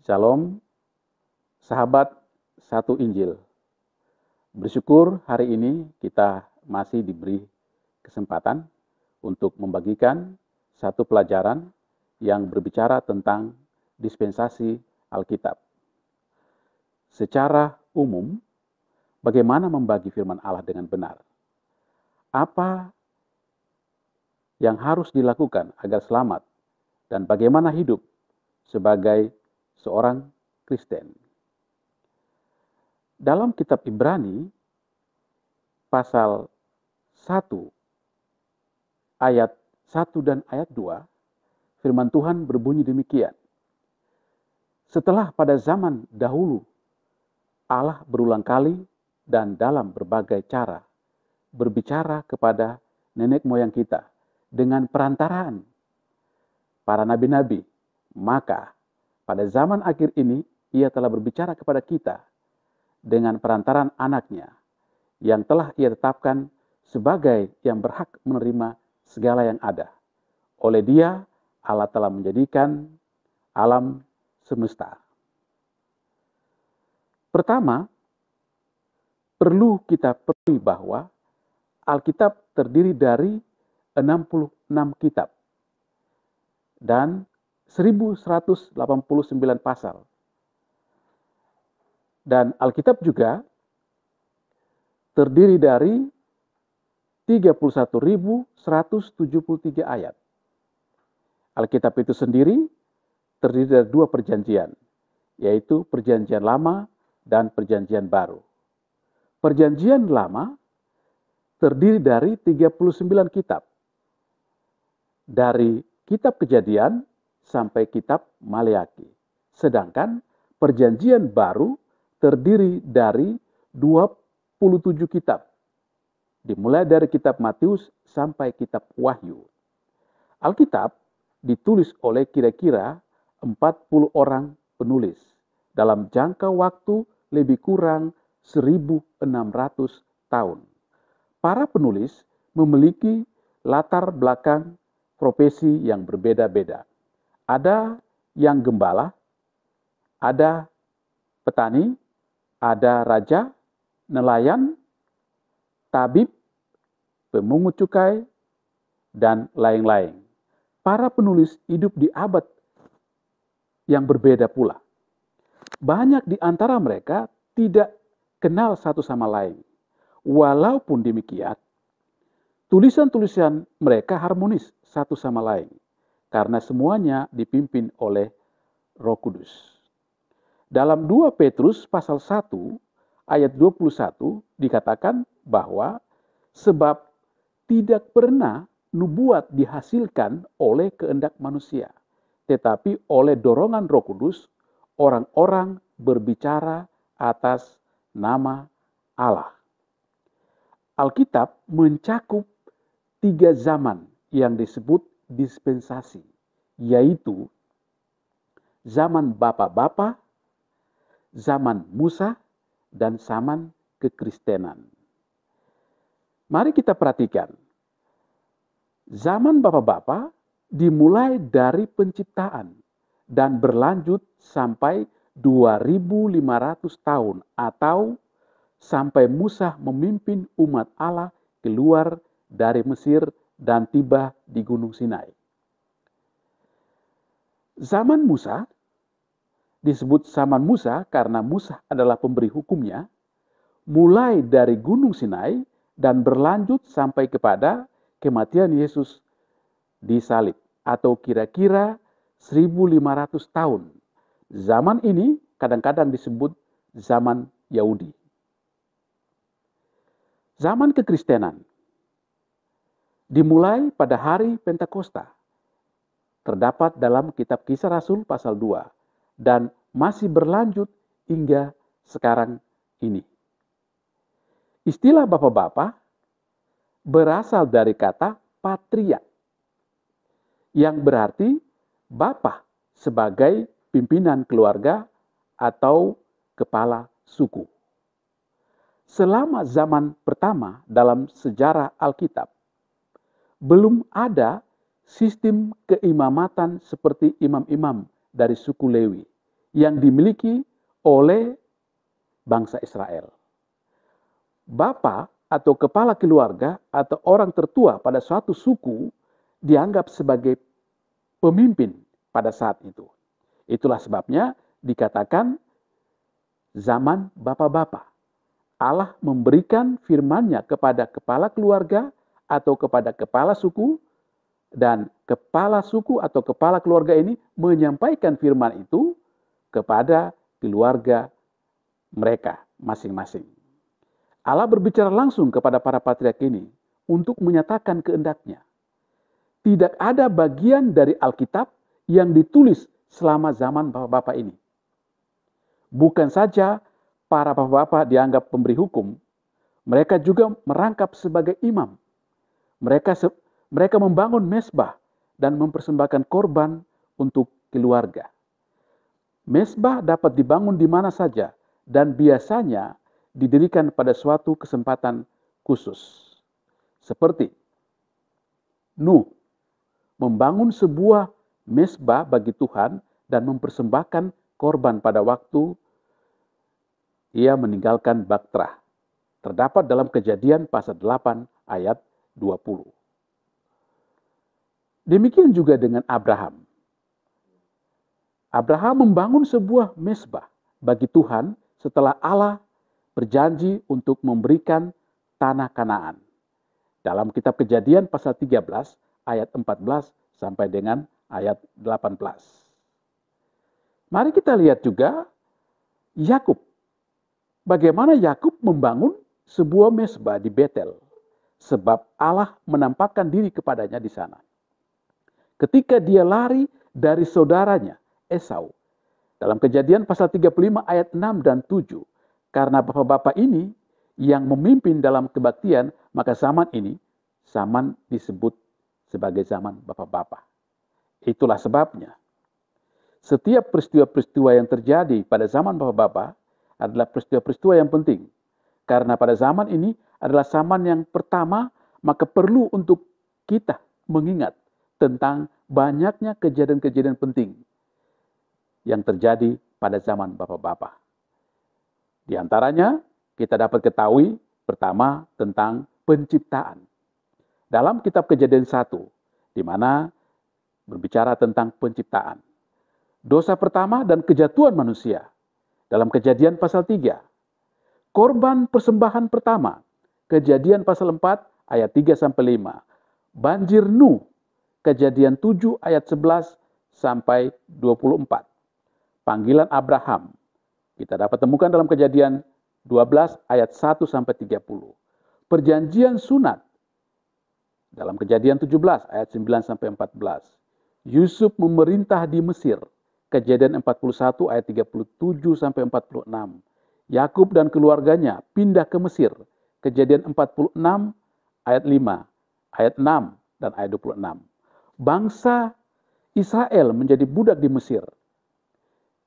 Shalom, sahabat satu Injil. Bersyukur hari ini kita masih diberi kesempatan untuk membagikan satu pelajaran yang berbicara tentang dispensasi Alkitab. Secara umum, bagaimana membagi firman Allah dengan benar? Apa yang harus dilakukan agar selamat dan bagaimana hidup sebagai seorang Kristen? Dalam kitab Ibrani, pasal 1, ayat 1 dan ayat 2, firman Tuhan berbunyi demikian. Setelah pada zaman dahulu, Allah berulang kali dan dalam berbagai cara berbicara kepada nenek moyang kita dengan perantaraan para nabi-nabi. Maka pada zaman akhir ini, Ia telah berbicara kepada kita dengan perantaran anaknya yang telah Ia tetapkan sebagai yang berhak menerima segala yang ada. Oleh Dia, Allah telah menjadikan alam semesta. Pertama, perlu kita ketahui bahwa Alkitab terdiri dari 66 kitab dan 1189 pasal. Dan Alkitab juga terdiri dari 31.173 ayat. Alkitab itu sendiri terdiri dari dua perjanjian, yaitu Perjanjian Lama dan Perjanjian Baru. Perjanjian Lama terdiri dari 39 kitab, dari kitab Kejadian sampai kitab Maleakhi. Sedangkan Perjanjian Baru terdiri dari 27 kitab, dimulai dari kitab Matius sampai kitab Wahyu. Alkitab ditulis oleh kira-kira 40 orang penulis dalam jangka waktu lebih kurang 1.600 tahun. Para penulis memiliki latar belakang profesi yang berbeda-beda. Ada yang gembala, ada petani, ada raja, nelayan, tabib, pemungut cukai, dan lain-lain. Para penulis hidup di abad yang berbeda pula. Banyak di antara mereka tidak kenal satu sama lain. Walaupun demikian, tulisan-tulisan mereka harmonis satu sama lain, karena semuanya dipimpin oleh Roh Kudus. Dalam 2 Petrus pasal 1 ayat 21 dikatakan bahwa sebab tidak pernah nubuat dihasilkan oleh kehendak manusia, tetapi oleh dorongan Roh Kudus orang-orang berbicara atas nama Allah. Alkitab mencakup 3 zaman yang disebut dispensasi, yaitu zaman bapa-bapa, zaman Musa, dan zaman kekristenan. Mari kita perhatikan. Zaman bapa-bapa dimulai dari penciptaan dan berlanjut sampai 2.500 tahun atau sampai Musa memimpin umat Allah keluar dari Mesir dan tiba di Gunung Sinai. Zaman Musa disebut zaman Musa karena Musa adalah pemberi hukumnya, mulai dari Gunung Sinai dan berlanjut sampai kepada kematian Yesus di salib, atau kira-kira 1.500 tahun. Zaman ini kadang-kadang disebut zaman Yahudi. Zaman kekristenan dimulai pada hari Pentakosta, terdapat dalam kitab Kisah Rasul pasal 2, dan masih berlanjut hingga sekarang ini. Istilah bapak-bapak berasal dari kata patria, yang berarti bapak sebagai pimpinan keluarga atau kepala suku. Selama zaman pertama dalam sejarah Alkitab, belum ada sistem keimamatan seperti imam-imam dari suku Lewi yang dimiliki oleh bangsa Israel. Bapa atau kepala keluarga atau orang tertua pada suatu suku dianggap sebagai pemimpin pada saat itu. Itulah sebabnya dikatakan zaman bapa-bapa. Allah memberikan firman-Nya kepada kepala keluarga atau kepada kepala suku, dan kepala suku atau kepala keluarga ini menyampaikan firman itu kepada keluarga mereka masing-masing. Allah berbicara langsung kepada para patriark ini untuk menyatakan kehendak-Nya. Tidak ada bagian dari Alkitab yang ditulis selama zaman bapak-bapak ini. Bukan saja para bapak-bapak dianggap pemberi hukum, mereka juga merangkap sebagai imam. Mereka membangun mezbah dan mempersembahkan korban untuk keluarga. Mezbah dapat dibangun di mana saja dan biasanya didirikan pada suatu kesempatan khusus. Seperti Nuh membangun sebuah mezbah bagi Tuhan dan mempersembahkan korban pada waktu ia meninggalkan Baktrah. Terdapat dalam Kejadian pasal 8 ayat 20. Demikian juga dengan Abraham. Abraham membangun sebuah mezbah bagi Tuhan setelah Allah berjanji untuk memberikan tanah Kanaan. Dalam kitab Kejadian pasal 13 ayat 14 sampai dengan ayat 18. Mari kita lihat juga Yakub. Bagaimana Yakub membangun sebuah mezbah di Betel, sebab Allah menampakkan diri kepadanya di sana. Ketika dia lari dari saudaranya Esau, dalam Kejadian pasal 35 ayat 6 dan 7, karena bapak-bapak ini yang memimpin dalam kebaktian, maka zaman ini zaman disebut sebagai zaman bapak-bapak. Itulah sebabnya setiap peristiwa-peristiwa yang terjadi pada zaman bapak-bapak adalah peristiwa-peristiwa yang penting. Karena pada zaman ini adalah zaman yang pertama, maka perlu untuk kita mengingat tentang banyaknya kejadian-kejadian penting yang terjadi pada zaman bapak-bapak. Di antaranya kita dapat ketahui pertama tentang penciptaan. Dalam kitab Kejadian 1, di mana berbicara tentang penciptaan. Dosa pertama dan kejatuhan manusia. Dalam Kejadian pasal 3. Korban persembahan pertama. Kejadian pasal 4 ayat 3 sampai 5. Banjir Nuh. Kejadian 7 ayat 11 sampai 24. Panggilan Abraham. Kita dapat temukan dalam Kejadian 12 ayat 1 sampai 30. Perjanjian sunat dalam Kejadian 17 ayat 9 sampai 14. Yusuf memerintah di Mesir. Kejadian 41 ayat 37 sampai 46. Yakub dan keluarganya pindah ke Mesir. Kejadian 46 ayat 5, ayat 6 dan ayat 26. Bangsa Israel menjadi budak di Mesir.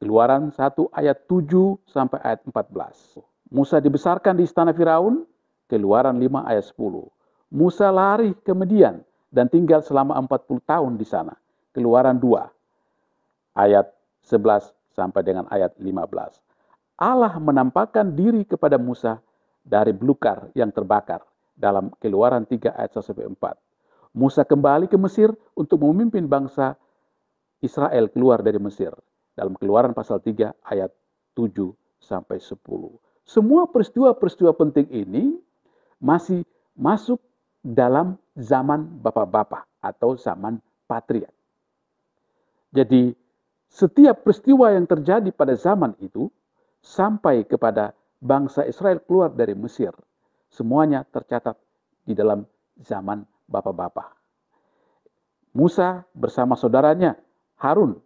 Keluaran 1 ayat 7 sampai ayat 14. Musa dibesarkan di istana Firaun. Keluaran 5 ayat 10. Musa lari ke Midian dan tinggal selama 40 tahun di sana. Keluaran 2 ayat 11 sampai dengan ayat 15. Allah menampakkan diri kepada Musa dari belukar yang terbakar dalam Keluaran 3 ayat 1 sampai 4. Musa kembali ke Mesir untuk memimpin bangsa Israel keluar dari Mesir. Dalam Keluaran pasal 3 ayat 7 sampai 10. Semua peristiwa-peristiwa penting ini masih masuk dalam zaman bapak-bapak atau zaman patriark. Jadi setiap peristiwa yang terjadi pada zaman itu sampai kepada bangsa Israel keluar dari Mesir, semuanya tercatat di dalam zaman bapak-bapak. Musa bersama saudaranya Harun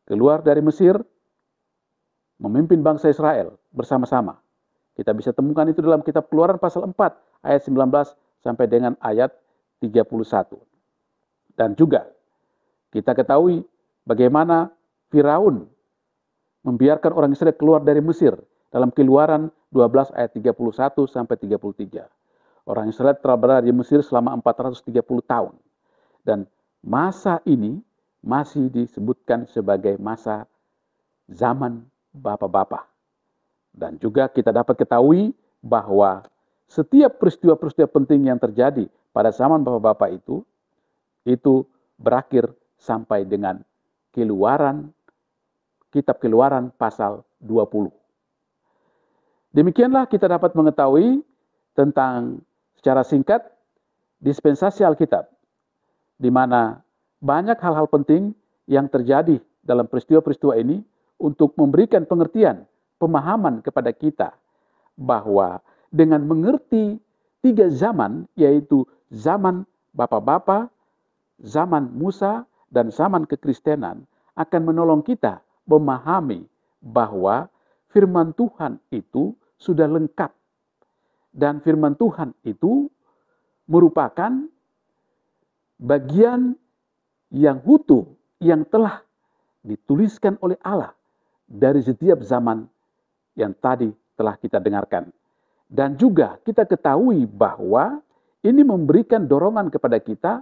keluar dari Mesir, memimpin bangsa Israel bersama-sama. Kita bisa temukan itu dalam kitab Keluaran pasal 4 ayat 19 sampai dengan ayat 31. Dan juga kita ketahui bagaimana Firaun membiarkan orang Israel keluar dari Mesir dalam Keluaran 12 ayat 31 sampai 33. Orang Israel telah berada di Mesir selama 430 tahun. Dan masa ini masih disebutkan sebagai masa zaman Bapa-Bapa. Dan juga kita dapat ketahui bahwa setiap peristiwa-peristiwa penting yang terjadi pada zaman Bapa-Bapa itu berakhir sampai dengan kitab Keluaran pasal 20. Demikianlah kita dapat mengetahui tentang secara singkat dispensasi Alkitab, di mana banyak hal-hal penting yang terjadi dalam peristiwa-peristiwa ini untuk memberikan pengertian, pemahaman kepada kita bahwa dengan mengerti 3 zaman, yaitu zaman Bapa-Bapa, zaman Musa, dan zaman kekristenan, akan menolong kita memahami bahwa firman Tuhan itu sudah lengkap. Dan firman Tuhan itu merupakan bagian yang utuh yang telah dituliskan oleh Allah dari setiap zaman yang tadi telah kita dengarkan. Dan juga kita ketahui bahwa ini memberikan dorongan kepada kita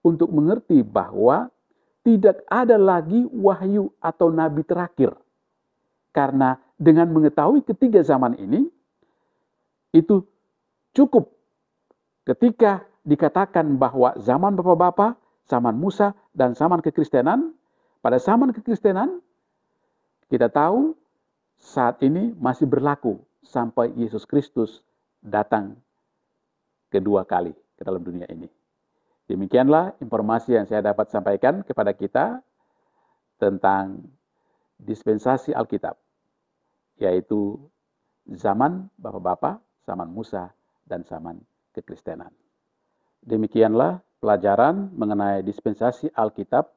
untuk mengerti bahwa tidak ada lagi wahyu atau nabi terakhir. Karena dengan mengetahui ketiga zaman ini, itu cukup ketika dikatakan bahwa zaman Bapa-Bapa, zaman Musa, dan zaman kekristenan. Pada zaman kekristenan, kita tahu saat ini masih berlaku sampai Yesus Kristus datang kedua kali ke dalam dunia ini. Demikianlah informasi yang saya dapat sampaikan kepada kita tentang dispensasi Alkitab, yaitu zaman Bapa-Bapa, zaman Musa, dan zaman kekristenan. Demikianlah pelajaran mengenai dispensasi Alkitab,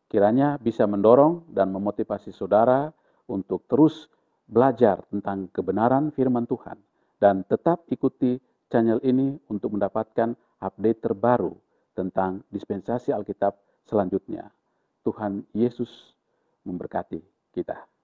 kiranya bisa mendorong dan memotivasi saudara untuk terus belajar tentang kebenaran firman Tuhan dan tetap ikuti channel ini untuk mendapatkan update terbaru tentang dispensasi Alkitab selanjutnya. Tuhan Yesus memberkati kita.